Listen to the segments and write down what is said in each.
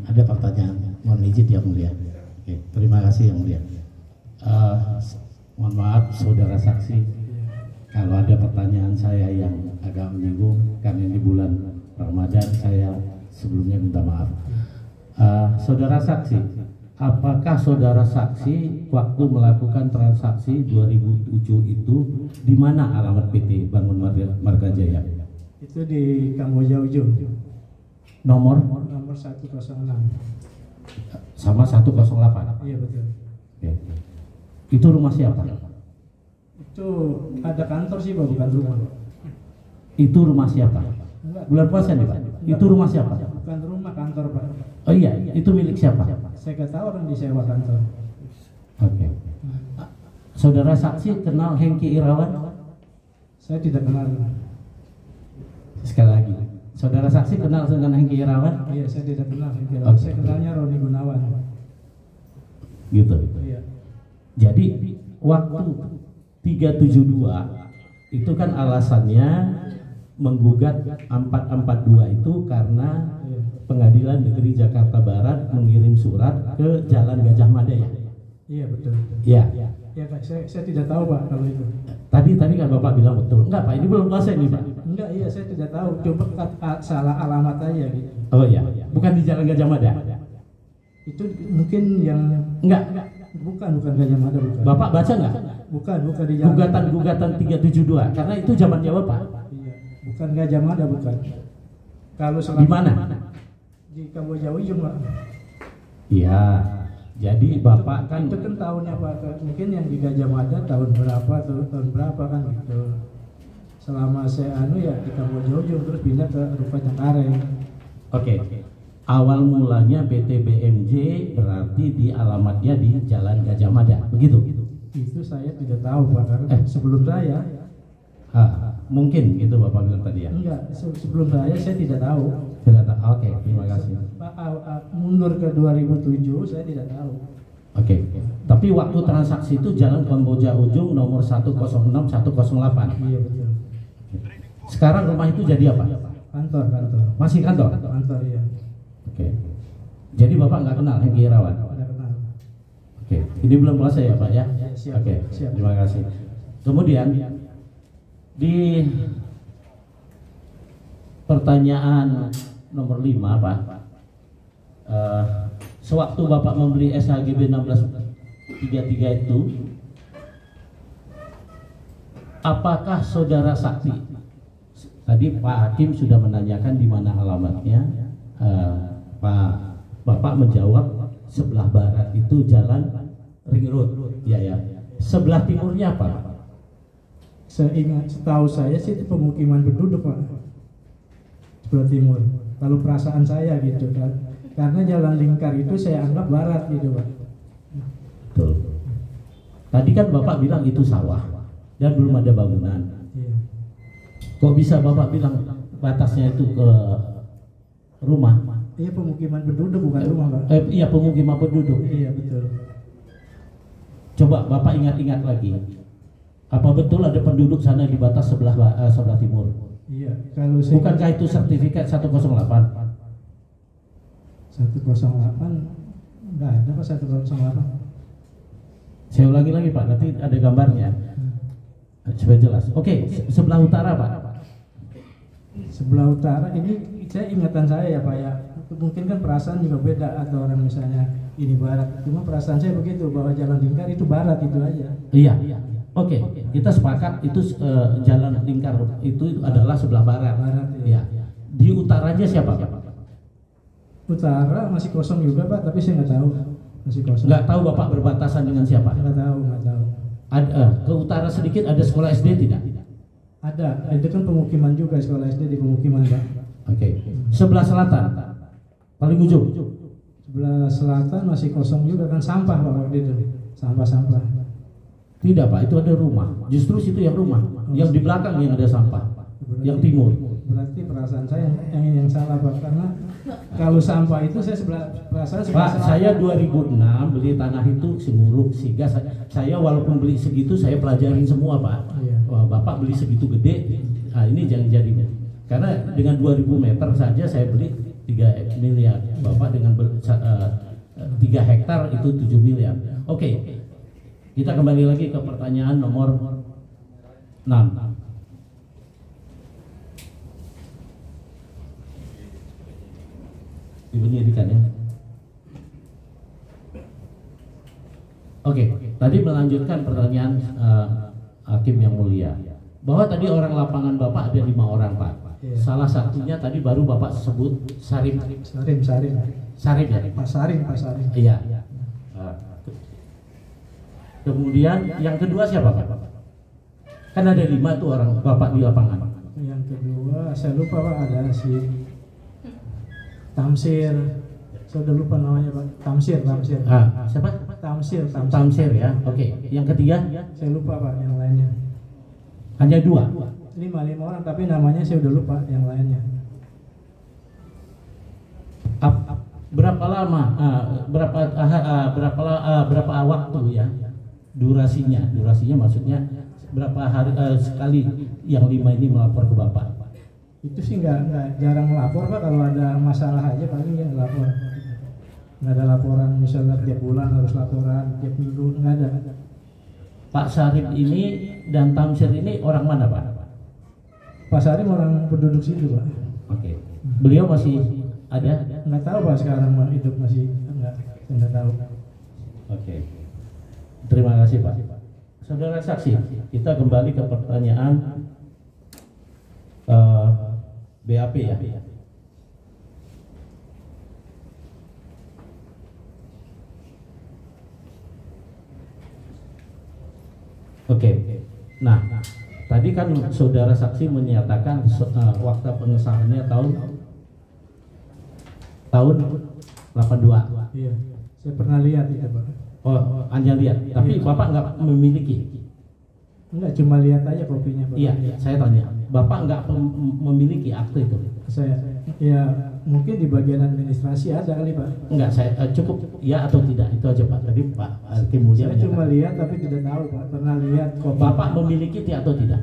ada pertanyaan, mohon izin yang mulia. Oke, terima kasih yang mulia. Mohon maaf saudara saksi, kalau ada pertanyaan saya yang agak menyinggung karena ini bulan Ramadan, saya sebelumnya minta maaf. Saudara saksi, apakah saudara saksi waktu melakukan transaksi 2007 itu di mana alamat PT Bangun Marga Jaya? Itu di Kamboja Ujung. Nomor 106. Sama 108. Iya betul. Oke. Itu rumah siapa? Itu ada kantor sih Pak, bukan rumah. Itu rumah siapa? Enggak. Bulan puasa nih Pak. Itu rumah siapa? Bukan rumah, kantor Pak. Oh iya, itu milik siapa? Saya nggak tahu, orang disewa kantor. Oke. Saudara saksi kenal Hengki Irawan? Saya tidak kenal. Sekali lagi, saudara saksi kenal dengan Hengki Irawan? Iya, saya tidak kenal. Okay. Saya kenalnya Roni Gunawan. Gitu. Iya. Jadi waktu 372 itu kan alasannya menggugat 442 itu karena Pengadilan Negeri Jakarta Barat mengirim surat ke Jalan Gajah Mada ya? Iya betul. Iya. Ya Pak, saya tidak tahu Pak kalau itu. Tadi kan Bapak bilang betul. Enggak Pak, ini belum puasa ini Pak. Enggak, iya saya tidak tahu. Coba salah alamat aja gitu. Oh iya, bukan di Jalan Gajah Mada. Itu mungkin yang Enggak. Bukan Gajah Mada, bukan. Bapak baca enggak? Bukan di Jalan. Gugatan 372 karena itu zamannya Bapak. Iya, bukan Gajah Mada, bukan. Kalau Di mana? Di Kamboja Ujung Pak. Iya. Jadi Bapak kan Itu kan tahunnya Pak, mungkin yang di Gajah Mada tahun berapa kan gitu. Selama saya ya di Kamboja Ujung terus pindah ke Rupa Cengkareng. Oke. Awal mulanya PT BMJ berarti di alamatnya di Jalan Gajah Mada, begitu? Itu saya tidak tahu Pak, karena sebelum saya mungkin gitu Bapak bilang tadi ya? enggak, sebelum saya tidak tahu. Tidak tahu. Oke, terima kasih. Pak, mundur ke 2007 saya tidak tahu. Oke. Tapi waktu transaksi itu Jalan Kamboja Ujung nomor 106 108. Iya betul. Sekarang rumah itu jadi apa? Kantor. Masih kantor? Kantor iya. Oke. Jadi Bapak nggak kenal Hengki Irawan? Ada kenal. Oke. Ini belum puasa ya Pak ya? Siap. Oke. Siap. Terima kasih. Kemudian di pertanyaan nomor 5 Pak, sewaktu Bapak membeli SHGB 1633 itu, apakah saudara saksi? Tadi Pak Hakim sudah menanyakan di mana alamatnya. Bapak menjawab sebelah barat itu Jalan Ring Road. Ya. Sebelah timurnya apa? Setahu saya sih itu pemukiman penduduk Pak. Sebelah timur. Kalau perasaan saya gitu kan. Karena Jalan Lingkar itu saya anggap barat gitu Pak. Betul. Tadi kan Bapak bilang itu sawah dan belum ada bangunan. Iya. Kok bisa Bapak bilang batasnya itu ke rumah? Iya, pemukiman penduduk bukan rumah Pak. Iya, pemukiman penduduk. Iya betul. Coba Bapak ingat-ingat lagi. Apa betul ada penduduk sana di batas sebelah timur? Iya. Kalau saya Bukankah itu sertifikat 108? 108 enggak ada Pak 108. Saya ulangi lagi Pak, nanti ada gambarnya supaya jelas. Oke, sebelah utara Pak. Sebelah utara ini saya ingatan saya ya Pak ya. Mungkin kan perasaan juga beda, atau orang misalnya ini barat. Cuma perasaan saya begitu bahwa Jalan Lingkar itu barat itu aja. Iya. Oke, kita sepakat itu Jalan Lingkar itu adalah sebelah barat. Barat Ya. Di utaranya siapa Pak? Utara masih kosong juga Pak, tapi saya nggak tahu. Masih kosong. Nggak tahu Bapak berbatasan dengan siapa? Nggak tahu. Ke utara sedikit ada sekolah SD tidak? Ada, itu kan pemukiman juga, sekolah SD di pemukiman Pak. Oke. Sebelah selatan, paling ujung. Sebelah selatan masih kosong juga kan, sampah Pak waktu itu. Sampah. Tidak Pak, itu ada rumah. Justru situ yang rumah. Yang di belakang yang ada sampah. Yang timur. Berarti perasaan saya yang salah Pak, karena kalau sampah itu saya perasaan sebelah Pak, selatan. saya 2006 beli tanah itu Singuruk, sehingga saya walaupun beli segitu saya pelajarin semua Pak. Iya. Wah, Bapak beli segitu gede, nah ini jangan jadi. Karena dengan 2000 meter saja saya beli 3 miliar. Bapak dengan 3 hektar itu 7 miliar. Oke. Kita kembali lagi ke pertanyaan nomor 6. Penyidikan ya. Oke, tadi melanjutkan pertanyaan Hakim yang mulia, bahwa tadi orang lapangan Bapak ada 5 orang Pak. Iya. Salah satunya tadi baru Bapak sebut Sarim. Sarim. Sarim ya? Pak Sarim. Iya. Kemudian yang kedua siapa Pak? Kan ada 5 tuh orang Bapak di lapangan. Yang kedua saya lupa Pak, ada si Tamsir. Saya udah lupa namanya Pak. Tamsir. Siapa? Tamsir. Ya. Oke. Yang ketiga? Saya lupa Pak yang lainnya. Hanya 2. 5 orang tapi namanya saya udah lupa yang lainnya. Berapa lama? Berapa waktu ya? Durasinya maksudnya berapa hari sekali yang 5 ini melapor ke Bapak? Itu sih nggak jarang melapor Pak, kalau ada masalah aja paling yang lapor. Nggak ada laporan misalnya tiap bulan harus laporan, tiap minggu nggak ada. Pak Sarim ini dan Tamsir ini orang mana Pak? Pak Sarim orang penduduk situ Pak. Oke. Beliau masih ada? Nggak tahu Pak sekarang hidup masih nggak tahu. Oke. Terima kasih Pak. Saudara saksi, kita kembali ke pertanyaan BAP ya. Oke. Nah, tadi kan saudara saksi menyatakan waktu pengesahannya tahun 82. Iya, saya pernah lihat itu Pak. Oh, Anda lihat, tapi Bapak nggak memiliki? Enggak, cuma lihat aja kopinya Pak. Iya, saya tanya, Bapak nggak memiliki akte itu? Saya, ya mungkin di bagian administrasi ada kali Pak. Enggak, saya cukup ya atau tidak, itu aja Pak. Tadi Pak Hakim Mulia saya cuma lihat tapi tidak tahu Pak. Pernah lihat kopi. Bapak memiliki atau tidak?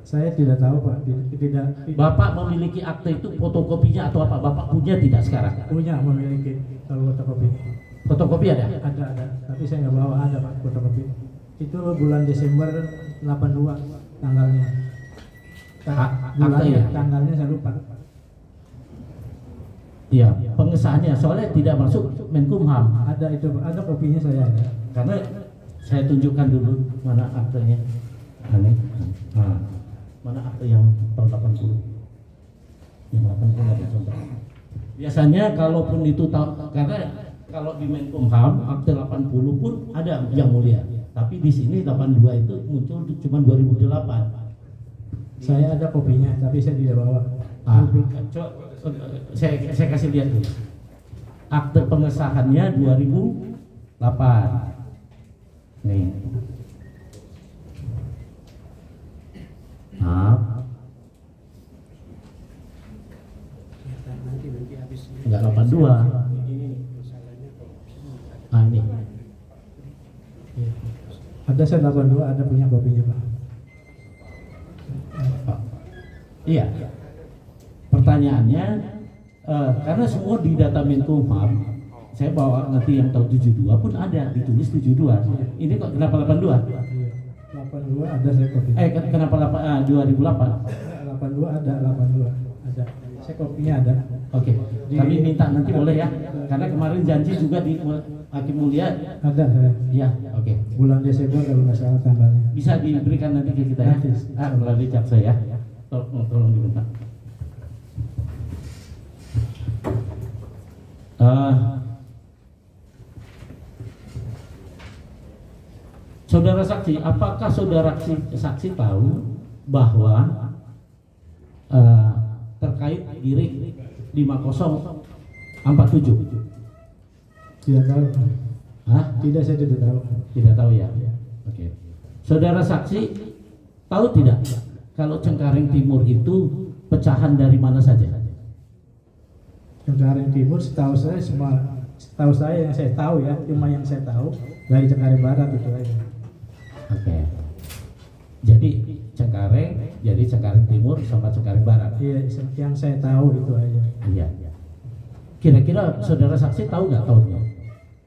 Saya tidak tahu Pak. Tidak. Bapak memiliki akte itu fotokopinya atau apa? Bapak punya tidak sekarang? Punya, memiliki kalau fotokopi. Fotokopi ada? Ada. Tapi saya nggak bawa, ada Pak fotokopi. Itu bulan Desember 82 tanggalnya. Bulannya, tanggalnya saya lupa. Iya, pengesahannya soalnya tidak masuk Menkumham. Ada itu, ada kopinya saya ada. Karena saya tunjukkan dulu mana aktenya. Nah, mana akte yang tahun 80? Yang 80 ada contoh. Biasanya kalaupun itu karena kalau di Menkumham akte 80 pun ada yang mulia. Tapi di sini 82 itu muncul cuma 2008. Saya ada kopinya, tapi saya tidak bawa. Saya kasih lihat dulu. Akte pengesahannya 2008. Nih. Enggak 82. Ini. Ada saya 82, ada punya kopinya Pak. Iya. Pertanyaannya, karena semua di data Menkumham, saya bawa nanti yang tahun 72 pun ada ditulis 72. Ini kok kenapa 82? 82 ada saya kopinya. Kenapa 2008? 82 ada. Saya kopinya ada. Oke. Kami minta nanti boleh ya, karena kemarin janji juga di Hakim Mulia. Ada saya. Iya. Oke. Bulan Desember kalau nggak salah tanggalnya. Bisa diberikan nanti ke kita ya. Melalui jaksa ya. Tolong diminta. Saudara saksi, apakah saudara saksi tahu bahwa terkait GIRIK 5047? Tidak tahu. Hah? Tidak, saya tidak tahu. Tidak tahu ya. Oke. Saudara saksi tahu tidak kalau Cengkareng Timur itu pecahan dari mana saja? Cengkareng Timur setahu saya yang saya tahu ya, cuma yang saya tahu dari Cengkareng Barat itu aja. Oke. Jadi Cengkareng, jadi Cengkareng Timur sama Cengkareng Barat. Iya, yang saya tahu itu aja. Iya. Kira-kira saudara saksi tahu nggak tahunnya?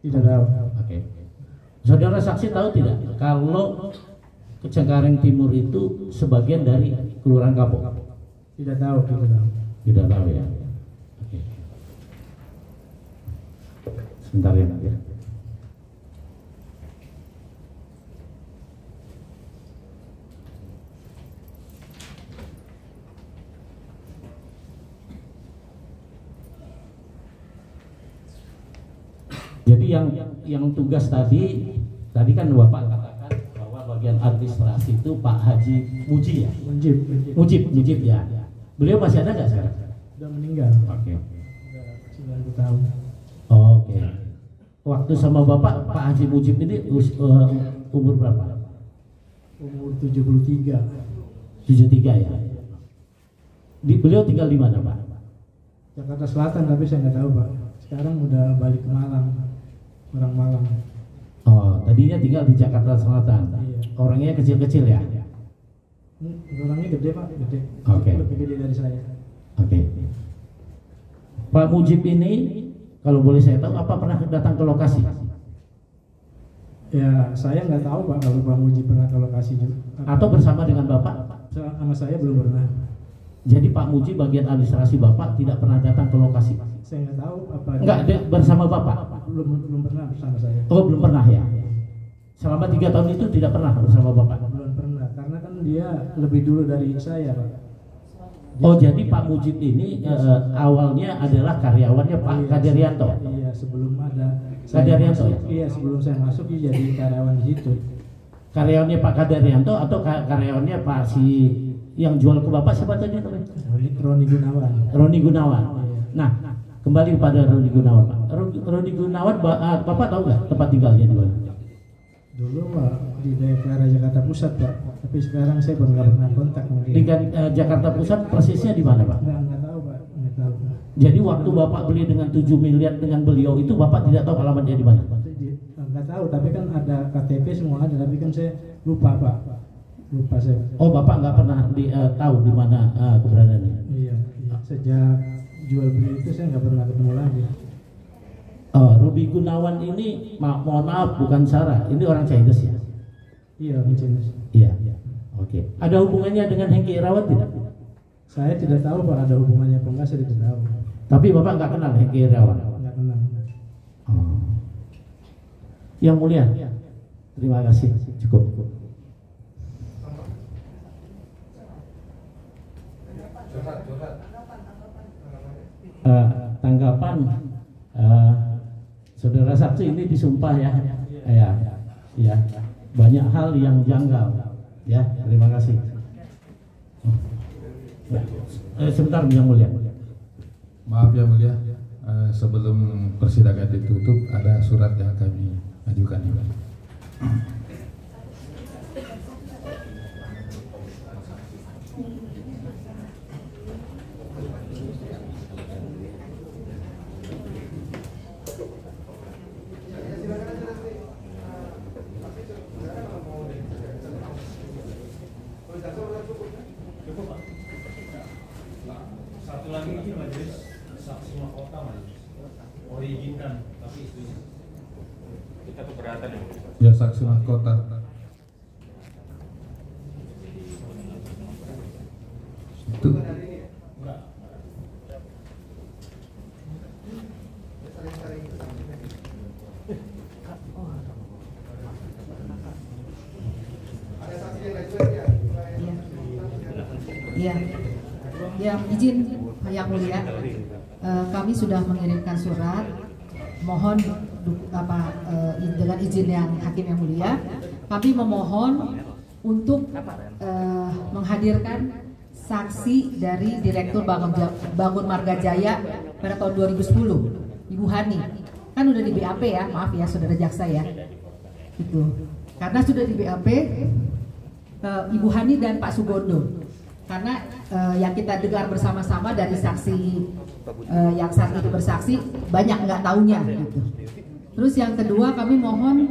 Tidak tahu. Oke. Saudara saksi tahu tidak kalau Cengkareng Timur itu sebagian dari Kelurahan Kapuk? Tidak tahu, tidak tahu. Tidak tahu ya. Oke. Sebentar ya. Jadi yang tugas tadi kan Bapak katakan bahwa bagian administrasi itu Pak Haji Muji ya? Mujib ya. Beliau masih ada nggak sekarang? Sudah meninggal. Oke. Sudah 90 tahun. Oke. Waktu sama Bapak Pak Haji Mujib ini umur berapa? Umur 73. 73 ya. Beliau tinggal di mana Pak? Jakarta Selatan, tapi saya nggak tahu Pak. Sekarang udah balik ke Malang. Orang Malang. Oh, tadinya tinggal di Jakarta Selatan. Iya. Orangnya kecil-kecil ya? Orangnya gede Pak, gede. Oke. Lebih gede dari saya. Oke. Pak Mujib ini, kalau boleh saya tahu, apa pernah datang ke lokasi? Ya, saya nggak tahu Pak kalau Pak Mujib pernah ke lokasi juga. Atau bersama dengan Bapak? Sama saya belum pernah. Jadi Pak Mujib bagian administrasi Bapak tidak pernah datang ke lokasi? Saya nggak tahu apa. Enggak, bersama Bapak? Belum pernah bersama saya. Oh, belum pernah ya? Selama 3 tahun itu tidak pernah bersama Bapak? Belum pernah, karena kan dia lebih dulu dari saya Pak. Oh, jadi Pak Mujib ini awalnya adalah karyawannya Pak Kaderianto? Iya, sebelum ada Kaderianto ya? Iya, sebelum saya masuk dia jadi karyawan di situ. Karyawannya Pak Kaderianto atau karyawannya Pak si yang jual ke Bapak siapa tadi namanya? Roni Gunawan. Roni Gunawan. Nah, kembali pada Roni Gunawan Pak. Roni Gunawan, Bapak tahu nggak tempat tinggalnya di mana? Dulu Pak di daerah Jakarta Pusat Pak, tapi sekarang saya nggak pernah kontak sama dia. Di Jakarta Pusat persisnya di mana Pak? Nggak tahu Pak, nggak tahu. Jadi waktu Bapak beli dengan 7 miliar dengan beliau itu Bapak tidak tahu alamatnya di mana? Nggak tahu, tapi kan ada KTP semua ada, tapi kan saya lupa Pak. Lupa saya. Oh, Bapak nggak pernah tahu di mana keberadaannya? Iya. Sejak jual beli itu saya nggak pernah ketemu lagi. Ruby Gunawan ini, mohon maaf bukan Sarah, ini orang Chinese ya? Iya, orang Chinese. Iya. Oke. Ada hubungannya dengan Hengki Irawan tidak? Saya tidak tahu Pak ada hubungannya apa enggak, saya tidak tahu. Tapi Bapak nggak kenal Hengki Irawan? Nggak kenal. Oh. Yang mulia, terima kasih, cukup. Tanggapan saudara saksi ini disumpah ya, ya, banyak hal yang janggal, ya, terima kasih. Sebentar yang mulia. Maaf yang mulia, sebelum persidangan ditutup ada surat yang kami ajukan. Satu lagi ini majelis saksi mahkota majelis diizinkan, tapi istrinya kita keberatan Ya, saksi mahkota. Itu. Ya, izin yang mulia, kami sudah mengirimkan surat, mohon dengan izin yang hakim yang mulia, kami memohon untuk menghadirkan saksi dari Direktur Bangun Marga Jaya pada tahun 2010, Ibu Hani. Kan udah di BAP ya, maaf ya saudara jaksa ya, itu karena sudah di BAP Ibu Hani dan Pak Sugondo. Karena yang kita dengar bersama-sama dari saksi yang saat itu bersaksi banyak nggak taunya gitu. Terus yang kedua kami mohon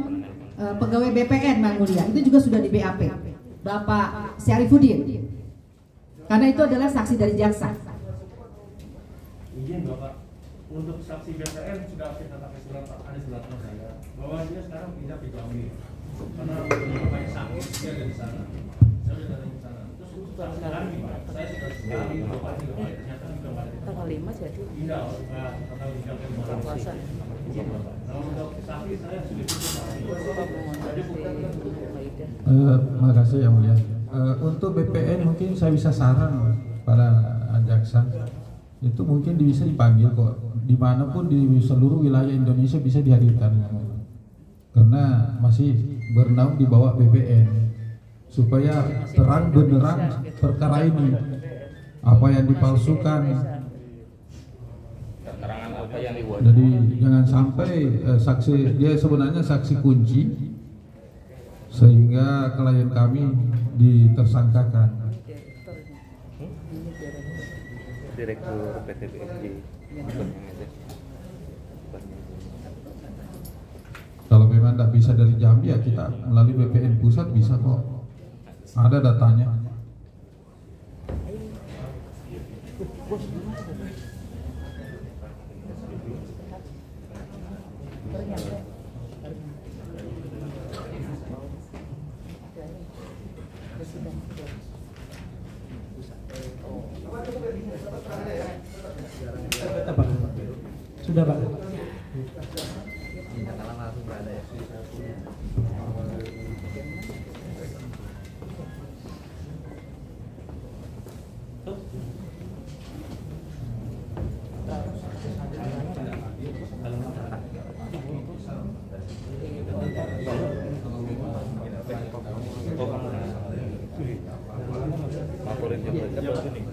pegawai BPN Yang Mulia itu juga sudah di BAP, Bapak Syarifudin, karena itu adalah saksi dari jaksa. Izin Bapak, untuk saksi BPN sudah kita pakai surat, ada surat saya bahwa dia sekarang pindah ke Jambi karena banyak sakit dia ada di sana. Saya sudah datang ke sana. Terus saksi lagi Pak, saya sudah sekali Bapak juga Pak, ternyata juga Pak. Tanggal 5 jadi Pindah, tanggal 3 ke puasa. Nah untuk saksi saya sudah Terima kasih yang mulia. Untuk BPN mungkin saya bisa saran pada jaksa itu mungkin bisa dipanggil kok dimanapun di seluruh wilayah Indonesia bisa dihadirkan karena masih bernaung di bawah BPN supaya terang benerang perkara ini apa yang dipalsukan. Jadi jangan sampai saksi dia sebenarnya saksi kunci sehingga klien kami ditersangkakan. Direktur PT BSD. Kalau memang tidak bisa dari Jambi ya kita melalui BPN pusat bisa kok. Ada datanya. Sudah Pak. Laporin jam berapa nih?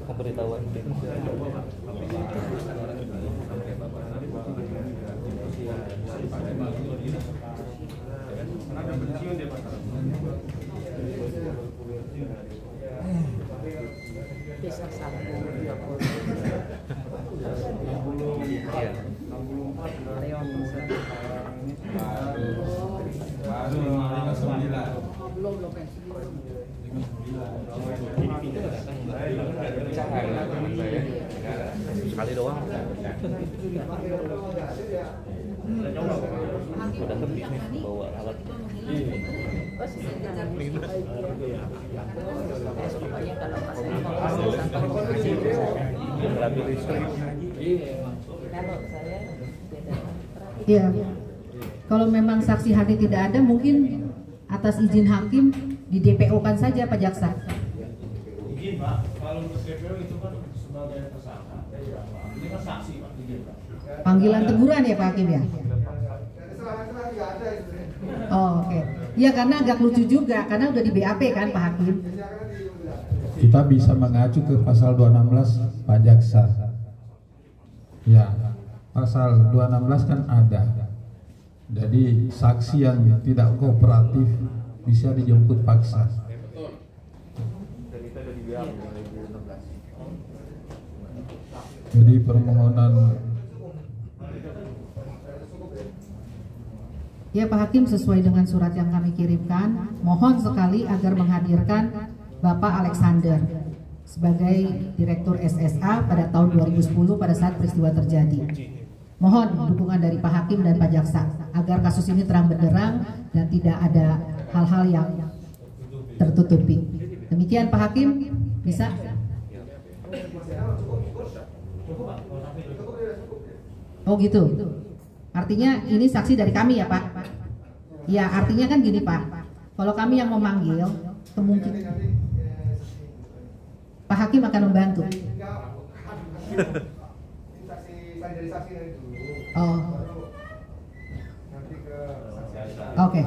Pemberitahuan bisa satu sekali doang. Udah ke bisnis bawa alat. pokoknya kalau pas Berarti listrik. kalau saya beda. Iya. Kalau memang saksi Hani tidak ada, mungkin atas izin hakim di DPO-kan saja Pak Jaksa. izin Pak, kalau untuk DPO itu kan sebagai tersangka, ini kan saksi Pak, izin Pak. Panggilan teguran ya Pak Hakim ya? Oh, oke. Iya karena agak lucu juga, karena udah di BAP kan Pak Hakim. Kita bisa mengacu ke pasal 216 Pak Jaksa. Ya, pasal 216 kan ada. Jadi saksi yang tidak kooperatif bisa dijemput paksa. Jadi permohonan Ya Pak Hakim, sesuai dengan surat yang kami kirimkan, mohon sekali agar menghadirkan Bapak Alexander sebagai Direktur SSA pada tahun 2010 pada saat peristiwa terjadi. Mohon dukungan dari Pak Hakim dan Pak Jaksa agar kasus ini terang benderang dan tidak ada hal-hal yang tertutupi. Demikian Pak Hakim, bisa? Oh gitu. Artinya ini saksi dari kami ya Pak? Ya artinya kan gini Pak, kalau kami yang memanggil, kemungkinan Pak Hakim akan membantu. Oh. Oke.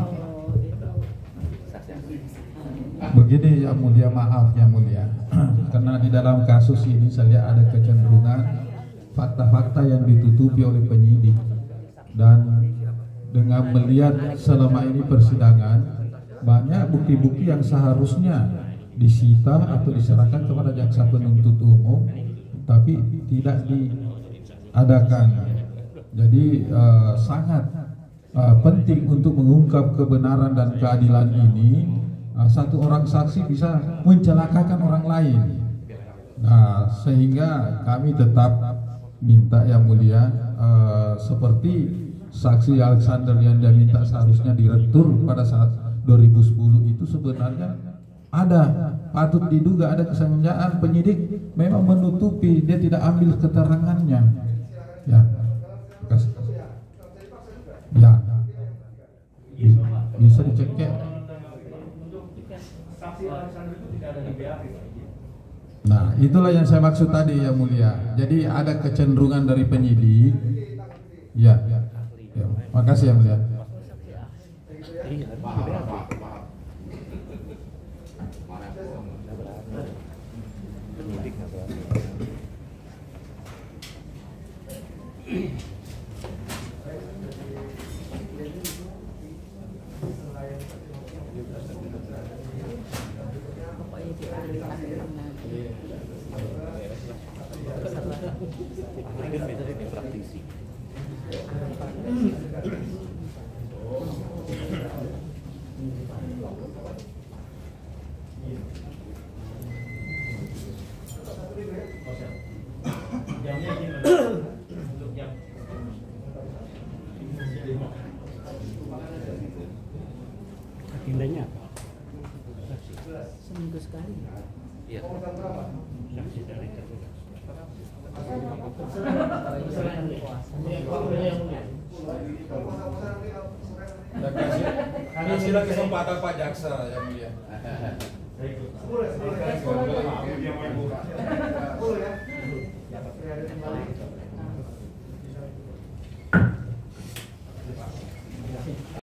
begini yang mulia, maaf yang mulia, karena di dalam kasus ini saya lihat ada kecenderungan fakta-fakta yang ditutupi oleh penyidik, dan dengan melihat selama ini persidangan banyak bukti-bukti yang seharusnya disita atau diserahkan kepada jaksa penuntut umum tapi tidak diadakan. Jadi sangat penting untuk mengungkap kebenaran dan keadilan ini. Satu orang saksi bisa mencelakakan orang lain. Nah, sehingga kami tetap minta yang mulia seperti saksi Alexander yang dia minta seharusnya direktur pada saat 2010 itu sebenarnya ada, patut diduga ada kesengajaan penyidik memang menutupi, dia tidak ambil keterangannya. Ya, ya, bisa dicek ya. Saksi Alexander itu tidak ada di BAP. Nah, itulah yang saya maksud tadi yang mulia. Jadi ada kecenderungan dari penyidik. Ya, ya. Makasih yang mulia. Pokoknya dialihkan dengan Ahli kan beda ini praktisi. Jamnya gimana? Untuk jam. Agendanya apa? seminggu sekali. Iya. Saksi dari Kasihlah kesempatan Pak Jaksa yang mulia. Baik.